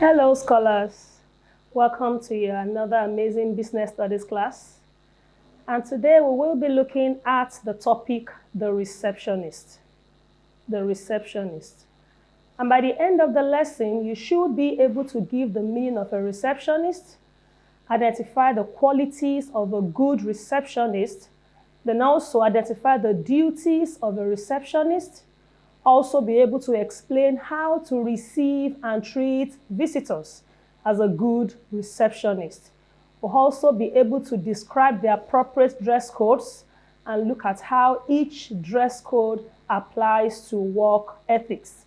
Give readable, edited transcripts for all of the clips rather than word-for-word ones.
Hello, scholars. Welcome to another amazing business studies class. And today we will be looking at the topic, the receptionist. The receptionist. And by the end of the lesson, you should be able to give the meaning of a receptionist, identify the qualities of a good receptionist, then also identify the duties of a receptionist, also be able to explain how to receive and treat visitors as a good receptionist. We'll also be able to describe the appropriate dress codes and look at how each dress code applies to work ethics.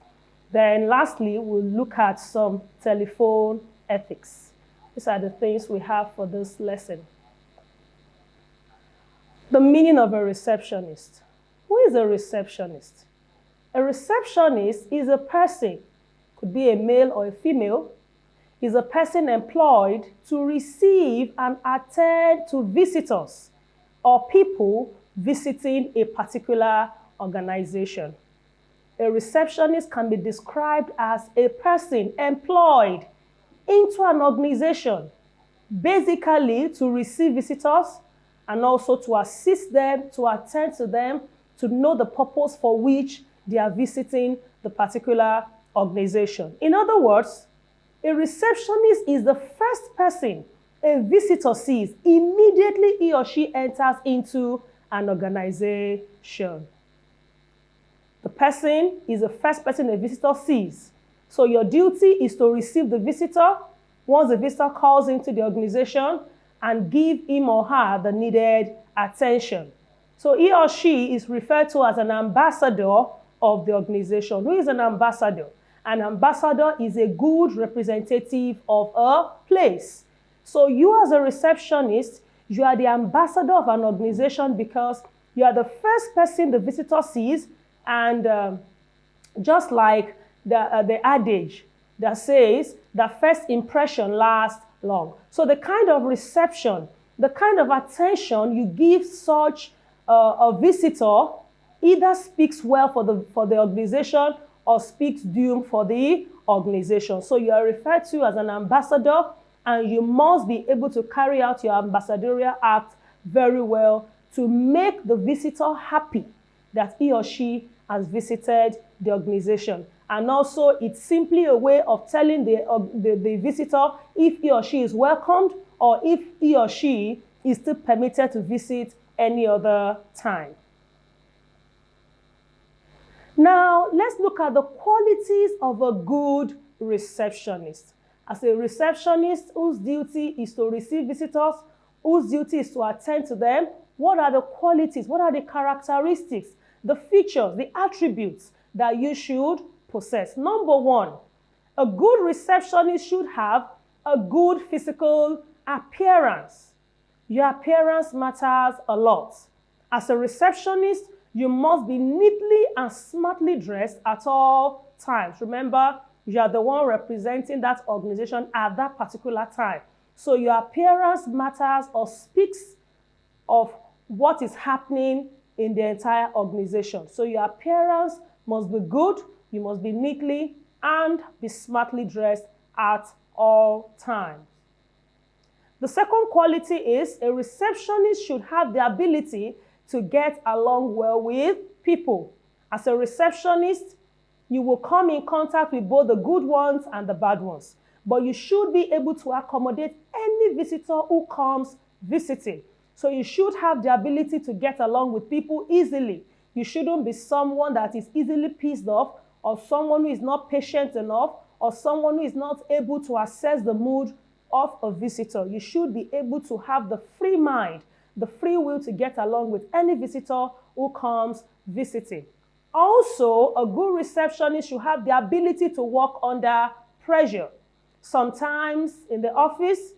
Then lastly, we'll look at some telephone ethics. These are the things we have for this lesson. The meaning of a receptionist. Who is a receptionist? A receptionist is a person, could be a male or a female, is a person employed to receive and attend to visitors or people visiting a particular organization. A receptionist can be described as a person employed into an organization, basically to receive visitors and also to assist them, to attend to them, to know the purpose for which they are visiting the particular organization. In other words, a receptionist is the first person a visitor sees immediately he or she enters into an organization. The person is the first person a visitor sees. So your duty is to receive the visitor once the visitor calls into the organization and give him or her the needed attention. So he or she is referred to as an ambassador of the organization. Who is an ambassador? An ambassador is a good representative of a place. So you as a receptionist, you are the ambassador of an organization because you are the first person the visitor sees, and just like the adage that says that first impression lasts long. So the kind of reception, the kind of attention you give such a visitor either speaks well for the organization or speaks doom for the organization. So you are referred to as an ambassador, and you must be able to carry out your ambassadorial act very well to make the visitor happy that he or she has visited the organization. And also, it's simply a way of telling the visitor if he or she is welcomed or if he or she is still permitted to visit any other time. Now, let's look at the qualities of a good receptionist. As a receptionist whose duty is to receive visitors, whose duty is to attend to them, what are the qualities, what are the characteristics, the features, the attributes that you should possess? Number one, a good receptionist should have a good physical appearance. Your appearance matters a lot. As a receptionist, you must be neatly and smartly dressed at all times. Remember, you are the one representing that organization at that particular time. So your appearance matters or speaks of what is happening in the entire organization. So your appearance must be good, you must be neatly and be smartly dressed at all times. The second quality is a receptionist should have the ability to get along well with people. As a receptionist, you will come in contact with both the good ones and the bad ones, but you should be able to accommodate any visitor who comes visiting. So you should have the ability to get along with people easily. You shouldn't be someone that is easily pissed off, or someone who is not patient enough, or someone who is not able to assess the mood of a visitor. You should be able to have the free mind, the free will to get along with any visitor who comes visiting. Also, a good receptionist should have the ability to work under pressure. Sometimes in the office,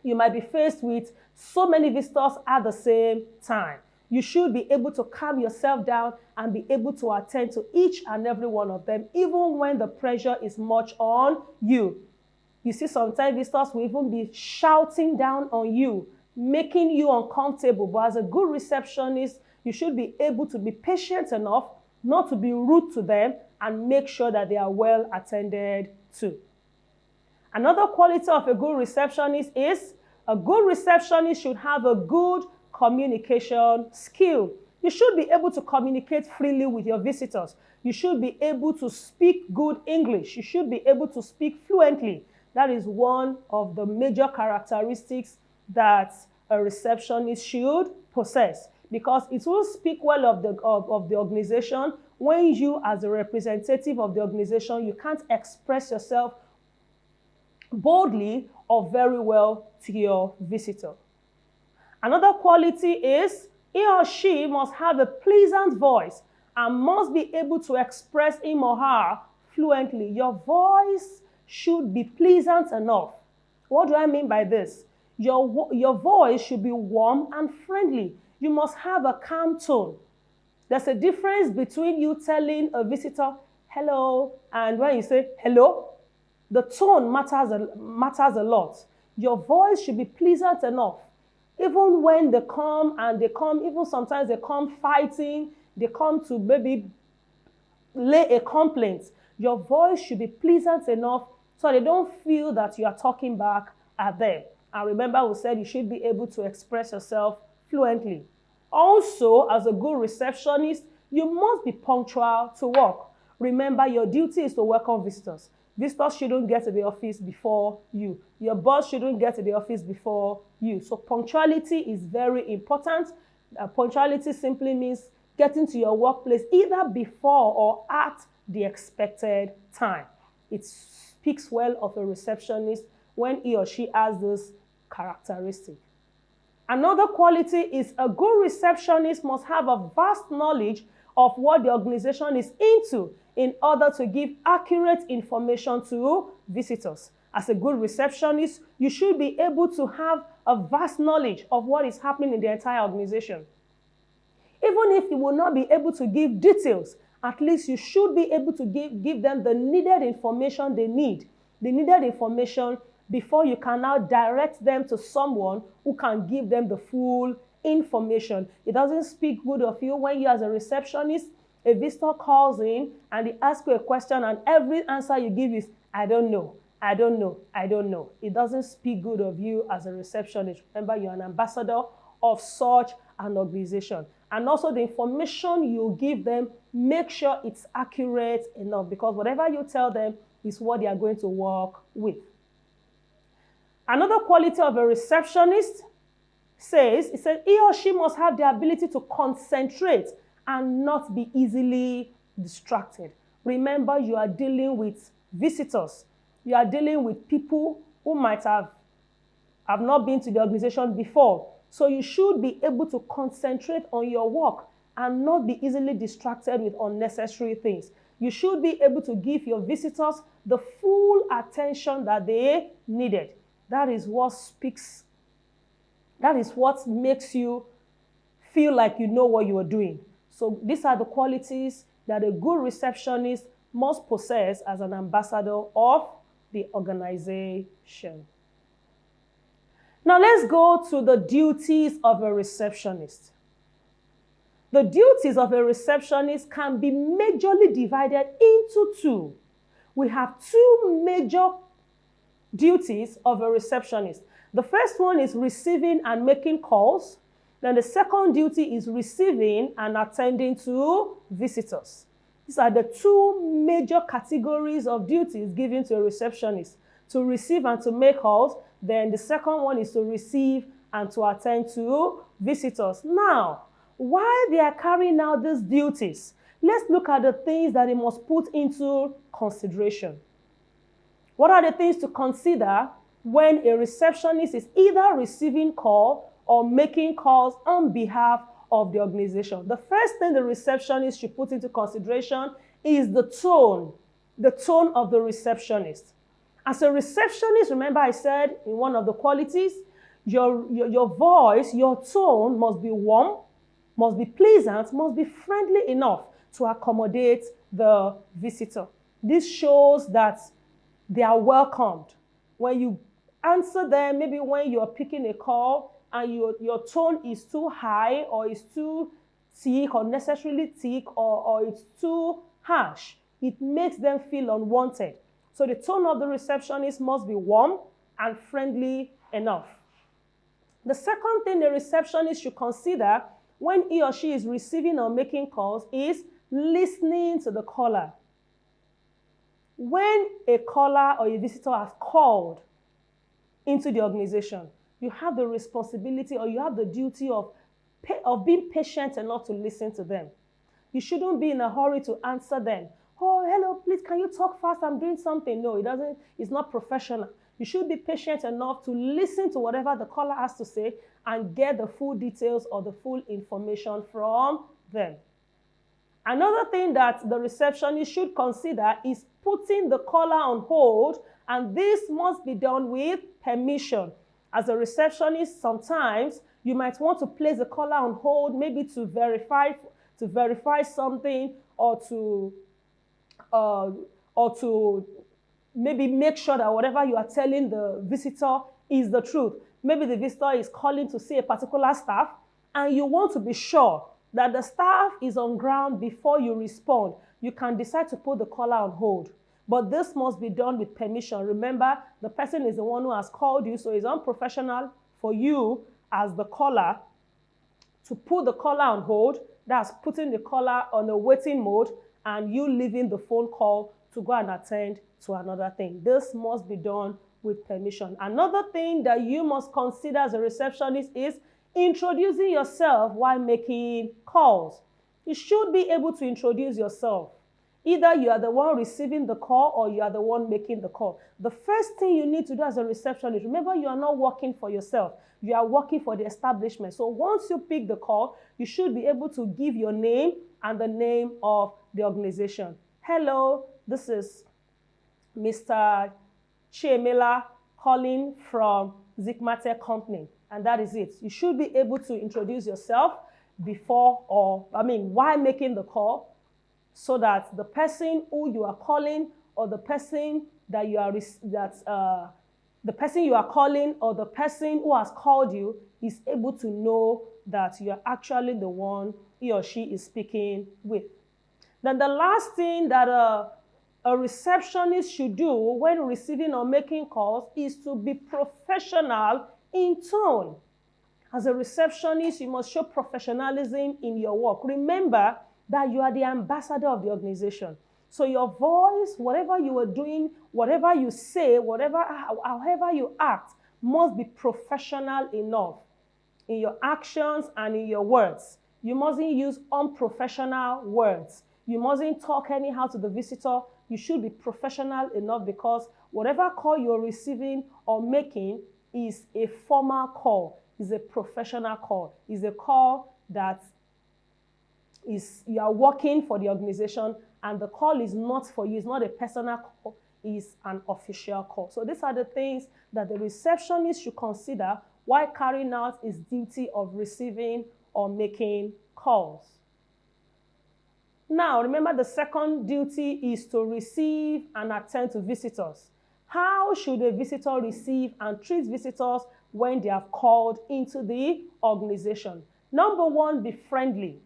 you might be faced with so many visitors at the same time. You should be able to calm yourself down and be able to attend to each and every one of them, even when the pressure is much on you. You see, sometimes visitors will even be shouting down on you, making you uncomfortable. But as a good receptionist, you should be able to be patient enough not to be rude to them and make sure that they are well attended to. Another quality of a good receptionist is a good receptionist should have a good communication skill. You should be able to communicate freely with your visitors. You should be able to speak good English. You should be able to speak fluently. That is one of the major characteristics that a receptionist should possess, because it will speak well of the organization when you, as a representative of the organization, you can't express yourself boldly or very well to your visitor. Another quality is he or she must have a pleasant voice and must be able to express him or her fluently. Your voice should be pleasant enough. What do I mean by this? Your voice should be warm and friendly. You must have a calm tone. There's a difference between you telling a visitor, hello, and when you say hello, the tone matters a lot. Your voice should be pleasant enough. Even when they come, even sometimes they come fighting, they come to maybe lay a complaint, your voice should be pleasant enough so they don't feel that you are talking back at them. And remember, we said you should be able to express yourself fluently. Also, as a good receptionist, you must be punctual to work. Remember, your duty is to welcome visitors. Visitors shouldn't get to the office before you. Your boss shouldn't get to the office before you. So punctuality is very important. Punctuality simply means getting to your workplace either before or at the expected time. It speaks well of a receptionist when he or she has this characteristic. Another quality is a good receptionist must have a vast knowledge of what the organization is into in order to give accurate information to visitors. As a good receptionist, you should be able to have a vast knowledge of what is happening in the entire organization. Even if you will not be able to give details, at least you should be able to give them the needed information they need. The needed information before you can now direct them to someone who can give them the full information. It doesn't speak good of you when you, as a receptionist, a visitor calls in and they ask you a question and every answer you give is, I don't know, I don't know, I don't know. It doesn't speak good of you as a receptionist. Remember, you're an ambassador of such an organization. And also the information you give them, make sure it's accurate enough, because whatever you tell them is what they are going to work with. Another quality of a receptionist says he or she must have the ability to concentrate and not be easily distracted. Remember, you are dealing with visitors. You are dealing with people who might have not been to the organization before. So you should be able to concentrate on your work and not be easily distracted with unnecessary things. You should be able to give your visitors the full attention that they needed. That is what makes you feel like you know what you are doing. So these are the qualities that a good receptionist must possess as an ambassador of the organization. Now let's go to the duties of a receptionist. The duties of a receptionist can be majorly divided into two. We have two major duties of a receptionist. The first one is receiving and making calls. Then the second duty is receiving and attending to visitors. These are the two major categories of duties given to a receptionist: to receive and to make calls. Then the second one is to receive and to attend to visitors. Now, while they are carrying out these duties, let's look at the things that they must put into consideration. What are the things to consider when a receptionist is either receiving call or making calls on behalf of the organization? The first thing the receptionist should put into consideration is the tone of the receptionist. As a receptionist, remember I said in one of the qualities, your voice, your tone must be warm, must be pleasant, must be friendly enough to accommodate the visitor. This shows that they are welcomed. When you answer them, maybe when you are picking a call and your tone is too high or is too thick or necessarily thick or it's too harsh, it makes them feel unwanted. So the tone of the receptionist must be warm and friendly enough. The second thing the receptionist should consider when he or she is receiving or making calls is listening to the caller. When a caller or a visitor has called into the organization, you have the responsibility or you have the duty of being patient enough to listen to them. You shouldn't be in a hurry to answer them. Oh, hello, please, can you talk fast? I'm doing something. No, it's not professional. You should be patient enough to listen to whatever the caller has to say and get the full details or the full information from them. Another thing that the receptionist should consider is putting the caller on hold, and this must be done with permission. As a receptionist, sometimes you might want to place the caller on hold, maybe to verify something, or to maybe make sure that whatever you are telling the visitor is the truth. Maybe the visitor is calling to see a particular staff, and you want to be sure that the staff is on ground before you respond. You can decide to put the caller on hold. But this must be done with permission. Remember, the person is the one who has called you, so it's unprofessional for you as the caller to put the caller on hold. That's putting the caller on a waiting mode and you leaving the phone call to go and attend to another thing. This must be done with permission. Another thing that you must consider as a receptionist is introducing yourself while making calls. You should be able to introduce yourself. Either you are the one receiving the call or you are the one making the call. The first thing you need to do as a receptionist, remember, you are not working for yourself. You are working for the establishment. So once you pick the call, you should be able to give your name and the name of the organization. Hello, this is Mr. Chiemela calling from Zikmate Company. And that is it. You should be able to introduce yourself while making the call, so that the person who you are calling or the person that you are the person you are calling or the person who has called you is able to know that you are actually the one he or she is speaking with. Then the last thing that a receptionist should do when receiving or making calls is to be professional in tone. As a receptionist, you must show professionalism in your work. Remember that you are the ambassador of the organization. So your voice, whatever you are doing, whatever you say, however you act, must be professional enough in your actions and in your words. You mustn't use unprofessional words. You mustn't talk anyhow to the visitor. You should be professional enough, because whatever call you're receiving or making is a formal call, is a professional call, is a call that you are working for the organization, and the call is not for you. It's not a personal call. It's an official call. So these are the things that the receptionist should consider while carrying out his duty of receiving or making calls. Now, remember, the second duty is to receive and attend to visitors. How should a visitor receive and treat visitors when they have called into the organization? Number one, be friendly.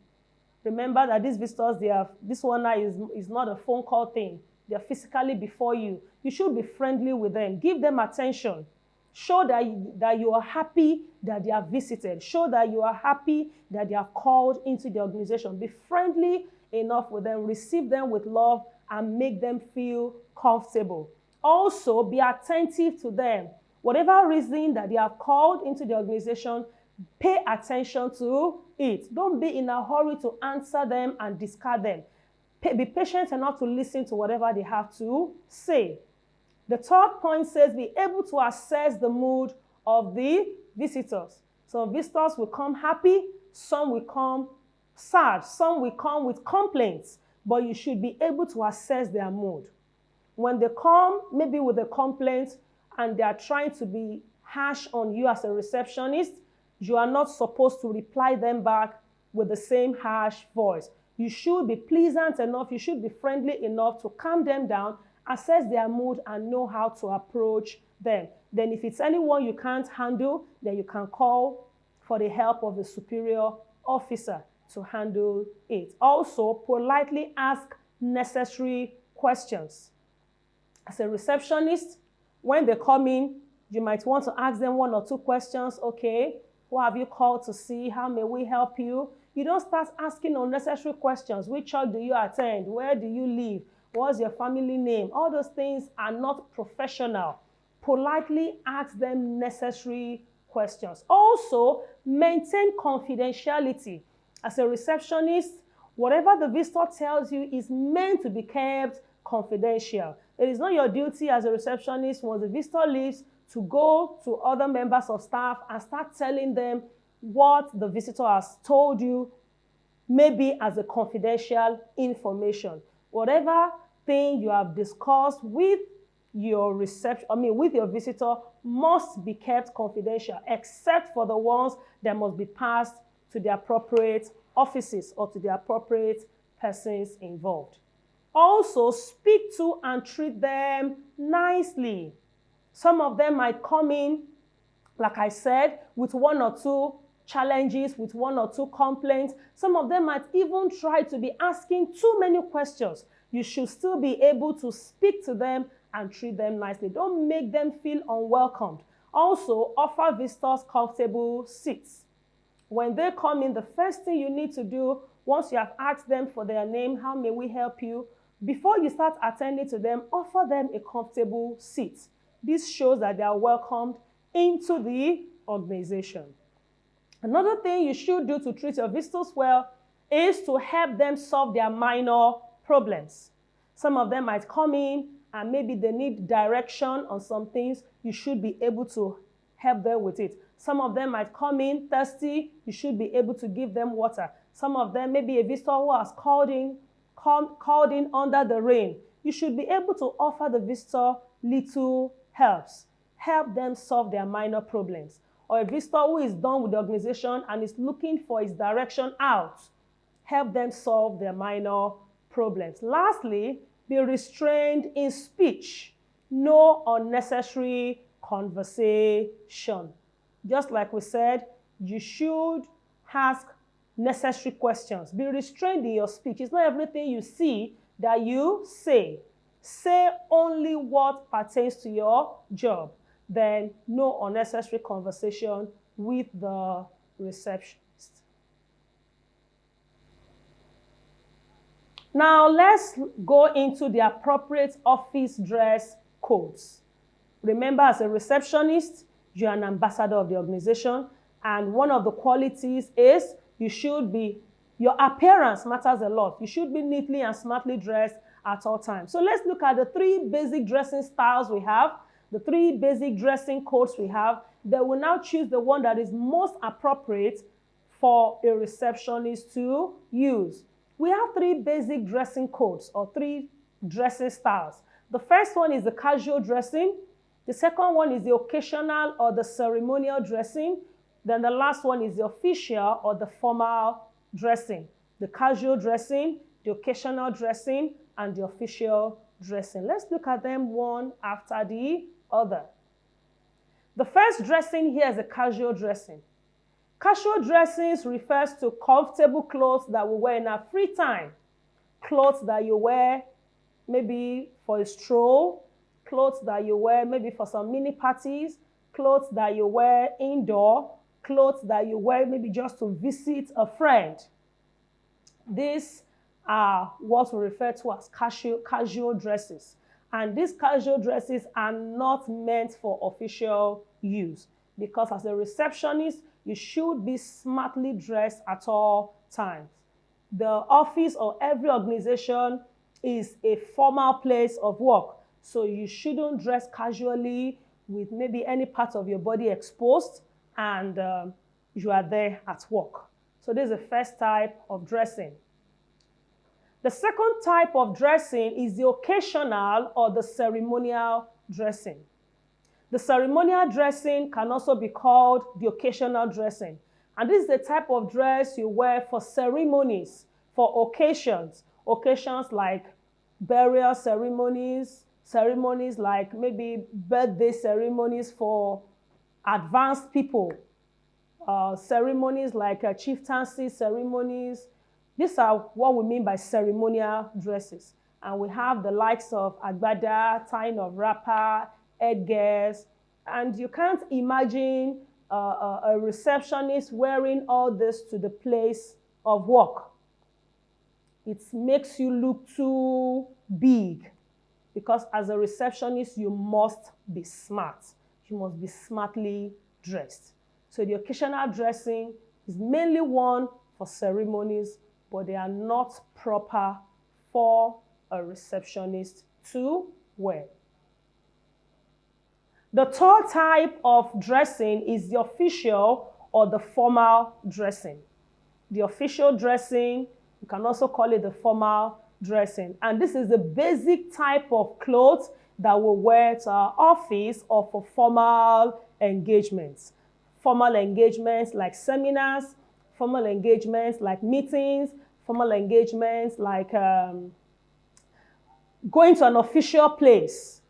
Remember that these visitors, this one now is not a phone call thing. They are physically before you. You should be friendly with them. Give them attention. Show that you are happy that they are visited. Show that you are happy that they are called into the organization. Be friendly enough with them. Receive them with love and make them feel comfortable. Also, be attentive to them. Whatever reason that they are called into the organization, pay attention to it. Don't be in a hurry to answer them and discard them. Be patient enough to listen to whatever they have to say. The third point says be able to assess the mood of the visitors. Some visitors will come happy, some will come sad, some will come with complaints, but you should be able to assess their mood. When they come maybe with a complaint and they are trying to be harsh on you as a receptionist, you are not supposed to reply them back with the same harsh voice. You should be pleasant enough, you should be friendly enough to calm them down, assess their mood, and know how to approach them. Then if it's anyone you can't handle, then you can call for the help of the superior officer to handle it. Also, politely ask necessary questions. As a receptionist, when they come in, you might want to ask them 1 or 2 questions. Okay, who have you called to see? How may we help you? You don't start asking unnecessary questions. Which church do you attend? Where do you live? What's your family name? All those things are not professional. Politely ask them necessary questions. Also, maintain confidentiality. As a receptionist, whatever the visitor tells you is meant to be kept confidential. It is not your duty as a receptionist, once the visitor leaves, to go to other members of staff and start telling them what the visitor has told you, maybe as a confidential information. Whatever thing you have discussed with your with your visitor must be kept confidential, except for the ones that must be passed to the appropriate offices or to the appropriate persons involved. Also, speak to and treat them nicely. Some of them might come in, like I said, with 1 or 2 challenges, with 1 or 2 complaints. Some of them might even try to be asking too many questions. You should still be able to speak to them and treat them nicely. Don't make them feel unwelcomed. Also, offer visitors comfortable seats. When they come in, the first thing you need to do, once you have asked them for their name, how may we help you, before you start attending to them, offer them a comfortable seat. This shows that they are welcomed into the organization. Another thing you should do to treat your visitors well is to help them solve their minor problems. Some of them might come in and maybe they need direction on some things. You should be able to help them with it. Some of them might come in thirsty. You should be able to give them water. Some of them, maybe a visitor who has called in under the rain. You should be able to offer the visitor little helps. Help them solve their minor problems. Or a visitor who is done with the organization and is looking for his direction out. Help them solve their minor problems. Lastly, be restrained in speech. No unnecessary conversation. Just like we said, you should ask necessary questions. Be restrained in your speech. It's not everything you see that you say. Say only what pertains to your job. Then no unnecessary conversation with the receptionist. Now let's go into the appropriate office dress codes. Remember, as a receptionist, you're an ambassador of the organization, and one of the qualities is your appearance matters a lot. You should be neatly and smartly dressed at all times. So let's look at the 3 basic dressing styles we have, the 3 basic dressing codes we have. They will now choose the one that is most appropriate for a receptionist to use. We have 3 basic dressing codes or 3 dressing styles. The first one is the casual dressing. The second one is the occasional or the ceremonial dressing. Then the last one is the official or the formal dressing. The casual dressing, the occasional dressing, and the official dressing. Let's look at them one after the other. The first dressing here is the casual dressing. Casual dressing refers to comfortable clothes that we wear in our free time. Clothes that you wear maybe for a stroll, clothes that you wear maybe for some mini parties, clothes that you wear indoor, clothes that you wear maybe just to visit a friend. These are what we refer to as casual dresses. And these casual dresses are not meant for official use, because as a receptionist, you should be smartly dressed at all times. The office or every organization is a formal place of work, so you shouldn't dress casually with maybe any part of your body exposed and you are there at work. So this is the first type of dressing. The second type of dressing is the occasional or the ceremonial dressing. The ceremonial dressing can also be called the occasional dressing. And this is the type of dress you wear for ceremonies, for occasions. Occasions like burial ceremonies, ceremonies like maybe birthday ceremonies for advanced people, ceremonies like chieftaincy ceremonies. These are what we mean by ceremonial dresses. And we have the likes of agbada, tying of wrapper, headgears. And you can't imagine a receptionist wearing all this to the place of work. It makes you look too big, because as a receptionist, you must be smart. You must be smartly dressed. So the occasional dressing is mainly worn for ceremonies, but they are not proper for a receptionist to wear. The third type of dressing is the official or the formal dressing. The official dressing, you can also call it the formal dressing. And this is the basic type of clothes that we wear to our office or for formal engagements. Formal engagements like seminars, formal engagements like meetings, formal engagements like going to an official place.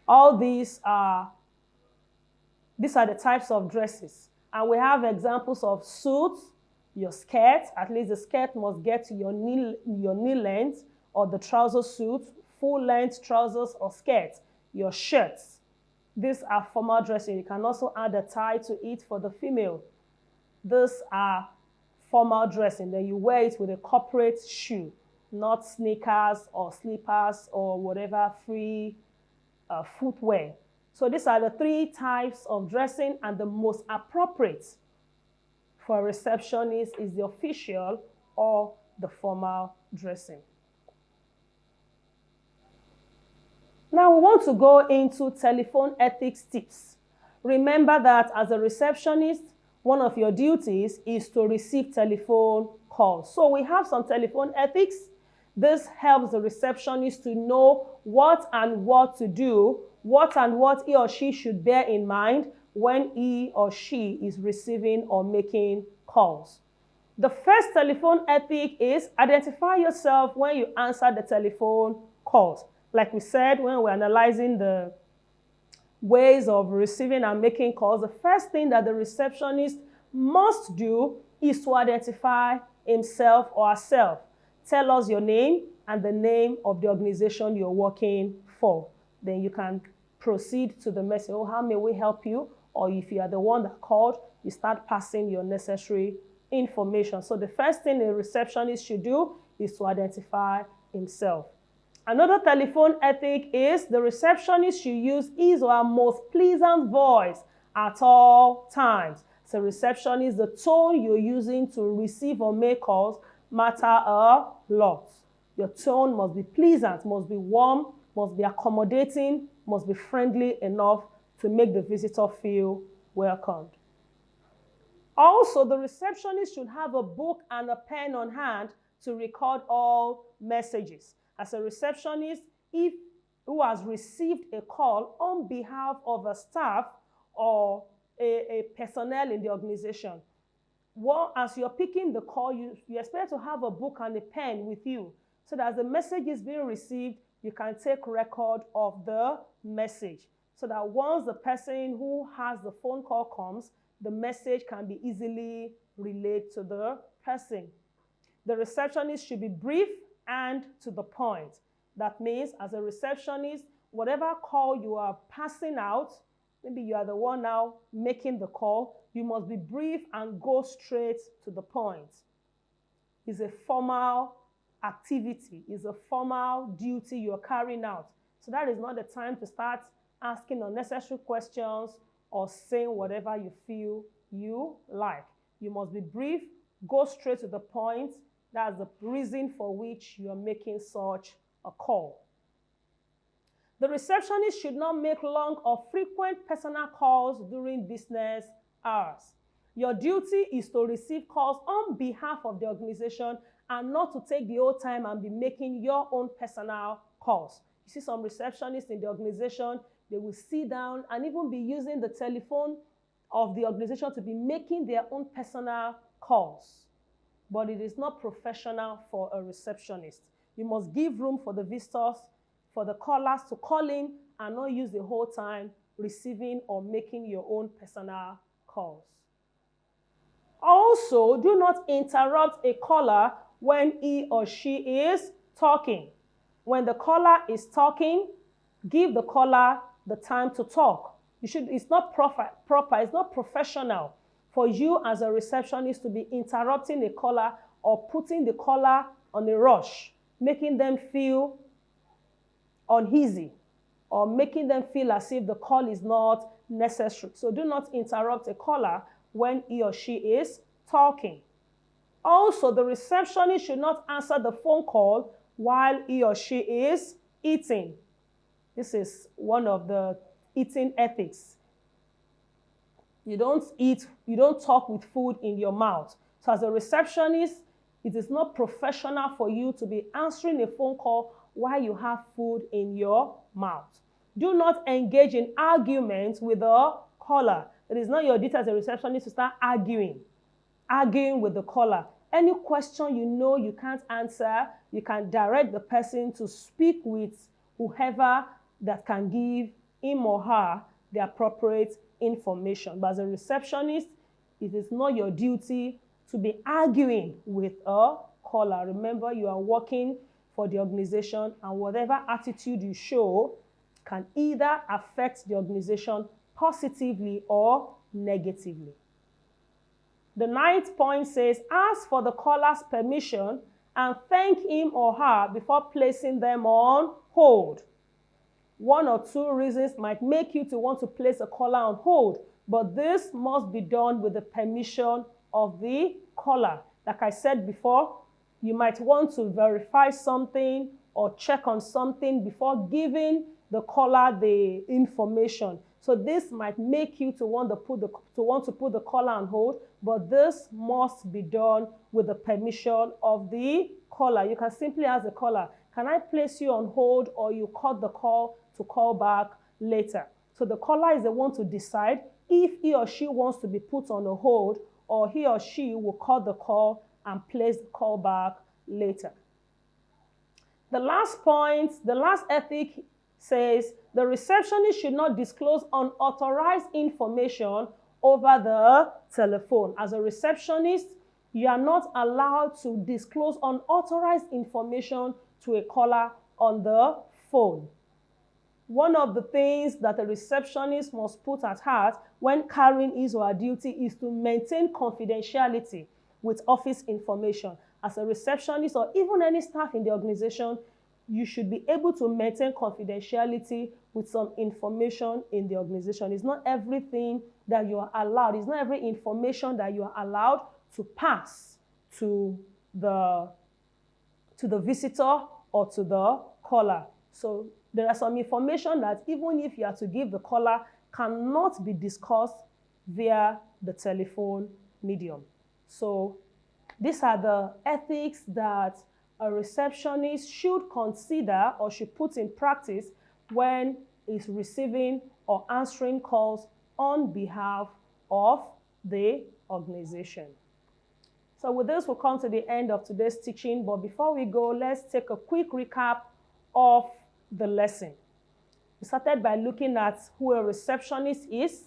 All these are the types of dresses. And we have examples of suits, your skirt, at least the skirt must get to your knee length, or the trouser suit, full length trousers or skirts, your shirts. These are formal dressing. You can also add a tie to it for the female. These are formal dressing. Then you wear it with a corporate shoe, not sneakers or slippers or whatever free footwear. So these are the three types of dressing, and the most appropriate for a receptionist is the official or the formal dressing. Now we want to go into telephone ethics tips. Remember that as a receptionist, one of your duties is to receive telephone calls. So we have some telephone ethics. This helps the receptionist to know what and what to do, what and what he or she should bear in mind when he or she is receiving or making calls. The first telephone ethic is identify yourself when you answer the telephone calls. Like we said, when we're analyzing the ways of receiving and making calls, the first thing that the receptionist must do is to identify himself or herself. Tell us your name and the name of the organization you're working for. Then you can proceed to the message, oh, how may we help you? Or if you are the one that called, you start passing your necessary information. So the first thing a receptionist should do is to identify himself. Another telephone ethic is the receptionist should use his or her most pleasant voice at all times. So receptionist, the tone you're using to receive or make calls matter a lot. Your tone must be pleasant, must be warm, must be accommodating, must be friendly enough to make the visitor feel welcomed. Also, the receptionist should have a book and a pen on hand to record all messages. As a receptionist, if who has received a call on behalf of a staff or a personnel in the organization, well, as you're picking the call, you expect to have a book and a pen with you, so that as the message is being received, you can take record of the message, so that once the person who has the phone call comes, the message can be easily relayed to the person. The receptionist should be brief and to the point. That means, as a receptionist, whatever call you are passing out, maybe you are the one now making the call, you must be brief and go straight to the point. It's a formal activity, it's a formal duty you're carrying out. So that is not the time to start asking unnecessary questions or saying whatever you feel you like. You must be brief, go straight to the point. That's the reason for which you're making such a call. The receptionist should not make long or frequent personal calls during business hours. Your duty is to receive calls on behalf of the organization and not to take the whole time and be making your own personal calls. You see some receptionists in the organization, they will sit down and even be using the telephone of the organization to be making their own personal calls. But it is not professional for a receptionist. You must give room for the visitors, for the callers to call in and not use the whole time receiving or making your own personal calls. Also, do not interrupt a caller when he or she is talking. When the caller is talking, give the caller the time to talk. It's not proper, it's not professional for you as a receptionist to be interrupting a caller or putting the caller on a rush, making them feel uneasy or making them feel as if the call is not necessary. So do not interrupt a caller when he or she is talking. Also, the receptionist should not answer the phone call while he or she is eating. This is one of the eating ethics. You don't talk with food in your mouth. So as a receptionist, it is not professional for you to be answering a phone call while you have food in your mouth. Do not engage in arguments with the caller. It is not your duty as a receptionist to start arguing with the caller. Any question you know you can't answer, you can direct the person to speak with whoever that can give him or her the appropriate information. But as a receptionist, it is not your duty to be arguing with a caller. Remember, you are working for the organization, and whatever attitude you show can either affect the organization positively or negatively. The 9th point says, ask for the caller's permission and thank him or her before placing them on hold. 1 or 2 reasons might make you to want to place a caller on hold, but this must be done with the permission of the caller. Like I said before, you might want to verify something or check on something before giving the caller the information. So this might make you to want to put the caller on hold, but this must be done with the permission of the caller. You can simply ask the caller, can I place you on hold, or you cut the call to call back later. So the caller is the one to decide if he or she wants to be put on a hold, or he or she will cut the call and place the call back later. The last point, the last ethic says the receptionist should not disclose unauthorized information over the telephone. As a receptionist, you are not allowed to disclose unauthorized information to a caller on the phone. One of the things that a receptionist must put at heart when carrying his or her duty is to maintain confidentiality with office information. As a receptionist or even any staff in the organization, you should be able to maintain confidentiality with some information in the organization. It's not everything that you are allowed. It's not every information that you are allowed to pass to the visitor or to the caller. So there are some information that even if you are to give the caller, cannot be discussed via the telephone medium. So these are the ethics that a receptionist should consider or should put in practice when is receiving or answering calls on behalf of the organization. So with this, we'll come to the end of today's teaching. But before we go, let's take a quick recap of the lesson. We started by looking at who a receptionist is,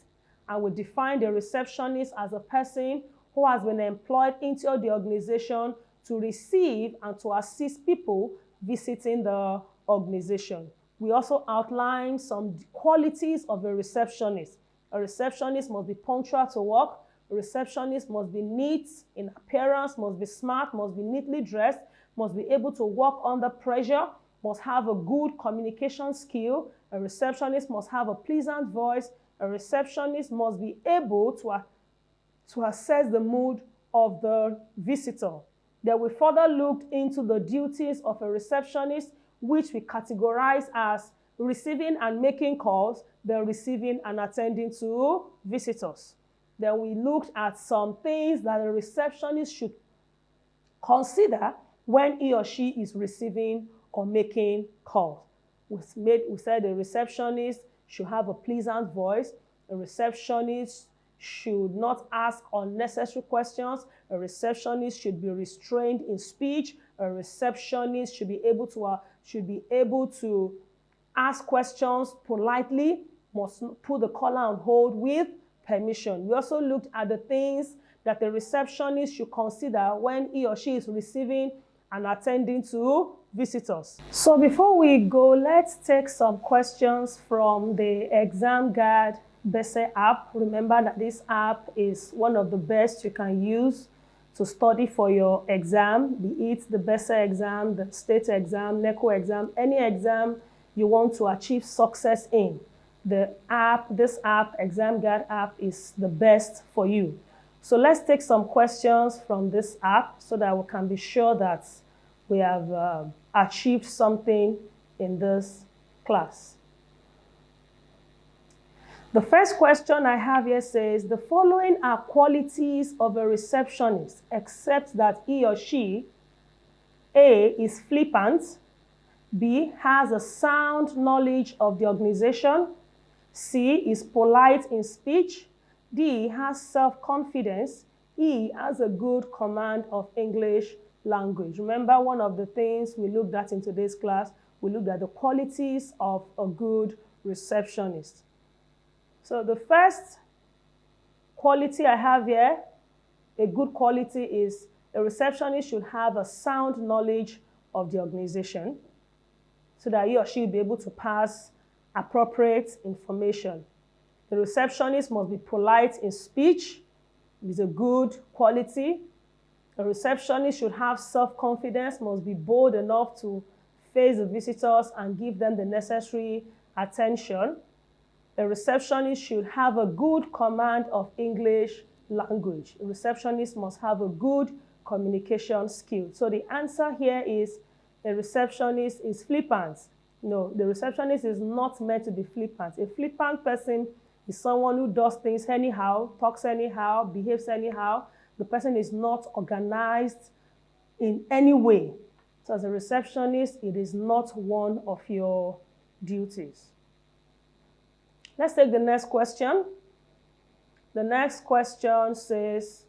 and we defined a receptionist as a person who has been employed into the organization to receive and to assist people visiting the organization. We also outlined some qualities of a receptionist. A receptionist must be punctual to work. A receptionist must be neat in appearance, must be smart, must be neatly dressed, must be able to work under pressure, must have a good communication skill. A receptionist must have a pleasant voice. A receptionist must be able to assess the mood of the visitor. Then we further looked into the duties of a receptionist, which we categorize as receiving and making calls, then receiving and attending to visitors. Then we looked at some things that a receptionist should consider when he or she is receiving or making calls. We said a receptionist should have a pleasant voice. A receptionist should not ask unnecessary questions. A receptionist should be restrained in speech. A receptionist should be able to ask questions politely, must put the caller on hold with permission. We also looked at the things that the receptionist should consider when he or she is receiving and attending to visitors. So before we go, let's take some questions from the ExamGuide BESE app. Remember that this app is one of the best you can use to study for your exam, be it the BESE exam, the state exam, NECO exam, any exam you want to achieve success in. This app, ExamGuide app, is the best for you. So let's take some questions from this app so that we can be sure that we have achieved something in this class. The first question I have here says, the following are qualities of a receptionist, except that he or she, A, is flippant, B, has a sound knowledge of the organization, C, is polite in speech, D, has self-confidence, E, has a good command of English language. Remember, one of the things we looked at in today's class, we looked at the qualities of a good receptionist. So the first quality I have here, a good quality, is a receptionist should have a sound knowledge of the organization so that he or she will be able to pass appropriate information. The receptionist must be polite in speech. It is a good quality. A receptionist should have self-confidence, must be bold enough to face the visitors and give them the necessary attention. A receptionist should have a good command of English language. A receptionist must have a good communication skill. So the answer here is a receptionist is flippant. No, the receptionist is not meant to be flippant. A flippant person is someone who does things anyhow, talks anyhow, behaves anyhow. The person is not organized in any way. So as a receptionist, it is not one of your duties. Let's take the next question. The next question says,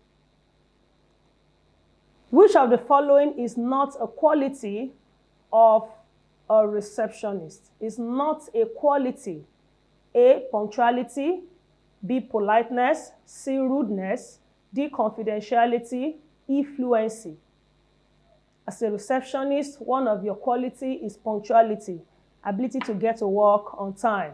which of the following is not a quality of a receptionist? Is not a quality. A, punctuality, B, politeness, C, rudeness, D, confidentiality, E, fluency. As a receptionist, one of your quality is punctuality, ability to get to work on time.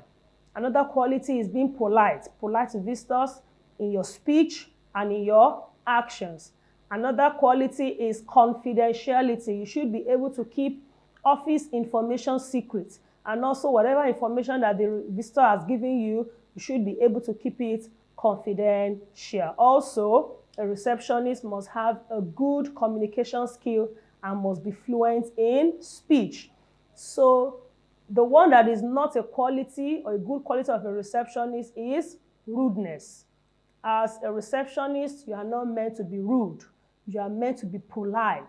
Another quality is being polite to visitors in your speech and in your actions. Another quality is confidentiality. You should be able to keep office information secret. And also whatever information that the visitor has given you, you should be able to keep it confidential. Also, a receptionist must have a good communication skill and must be fluent in speech. So the one that is not a quality or a good quality of a receptionist is rudeness. As a receptionist, you are not meant to be rude. You are meant to be polite.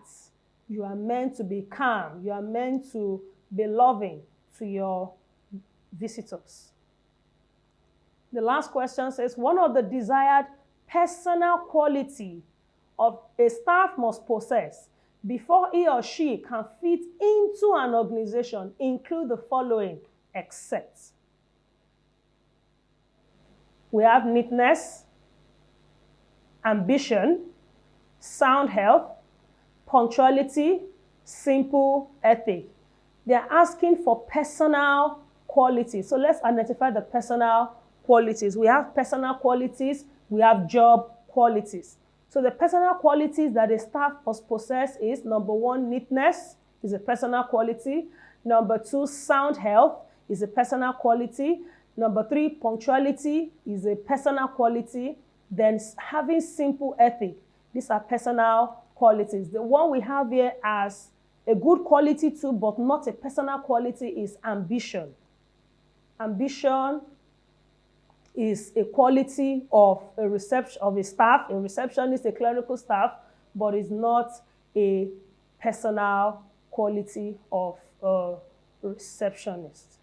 You are meant to be calm. You are meant to be loving to your visitors. The last question says, one of the desired personal quality of a staff must possess before he or she can fit into an organization include the following, except. We have neatness, ambition, sound health, punctuality, simple ethic. They are asking for personal qualities. So let's identify the personal qualities. We have personal qualities, we have job qualities. So the personal qualities that a staff must possess is, number one, neatness is a personal quality. Number two, sound health is a personal quality. Number three, punctuality is a personal quality. Then having simple ethic, these are personal qualities. The one we have here as a good quality too, but not a personal quality, is ambition. Ambition is a quality of a staff, a receptionist, a clerical staff, but is not a personal quality of a receptionist.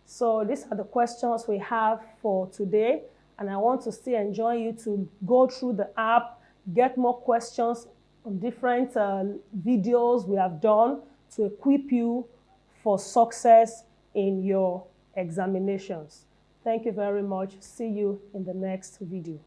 So these are the questions we have for today, and I want to still enjoin you to go through the app, get more questions on different videos we have done to equip you for success in your examinations. Thank you very much. See you in the next video.